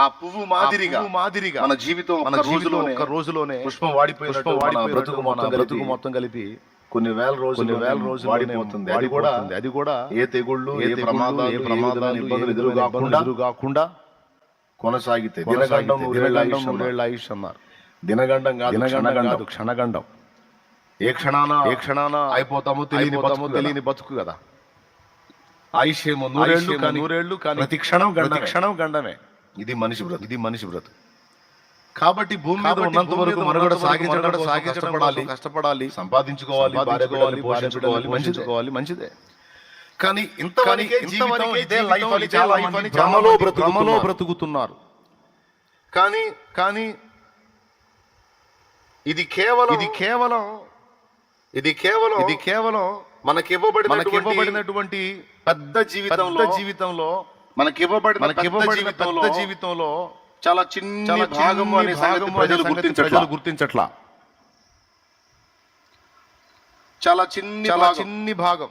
ఆ పువ్వు మాదిరిగా మన జీవితం ఒక రోజులోనే పుష్పం వాడిపోయిన బ్రతుకు మొత్తం కలిపి కొన్ని వేల రోజులు వాడిపోతుంది. అది కూడా ఏ తెగుళ్ళు ఏ ప్రమాదాలు ఇబ్బందులు ఎదురుగాకుండా కొనసాగితే దినగండం 100 ఆయుష్ అన్నారు. దినగండం కాదు క్షణగండం. ఏ క్షణాన అయిపోతామో తెలియని బతుకు కదా. ఆయుష్ ఏమో 100 కానీ ప్రతి క్షణం గండమే. ఇది మనిషి బ్రతుకు. కాబట్టి భూమి మీద ఉన్నంత వరకు మనుగడ సాగించడం కష్టపడాలి, సంపాదించుకోవాలి, పోషించుకోవాలి, మంచిదే. కానీ ఇంతవరకే ఇదే లైఫ్ అని భ్రమలో బ్రతుకుతున్నారు. కానీ ఇది కేవలం మనకివ్వబడినటువంటి పెద్ద జీవితంలో మనకివ్వబడిన జీవితంలో చాలా చిన్న భాగం అనే సంగతి ప్రజలు గుర్తించట్లా. చాలా చిన్ని భాగం.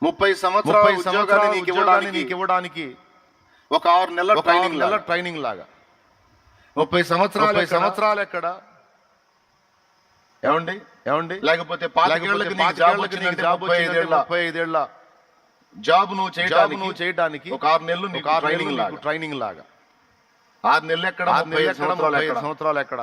30 సంవత్సరాల ఉద్యోగాన్ని నీకు ఇవ్వడానికి ఒక 6 నెలల ట్రైనింగ్ లాగా. 30 సంవత్సరాలు ఎక్కడ ఏమండి లేకపోతే 35 ఏళ్ల జాబ్ నువ్వు చేయడానికి ఒక 6 నెలలు ట్రైనింగ్ లాగా. 6 నెలలు ఎక్కడ, 35 సంవత్సరాలు ఎక్కడ?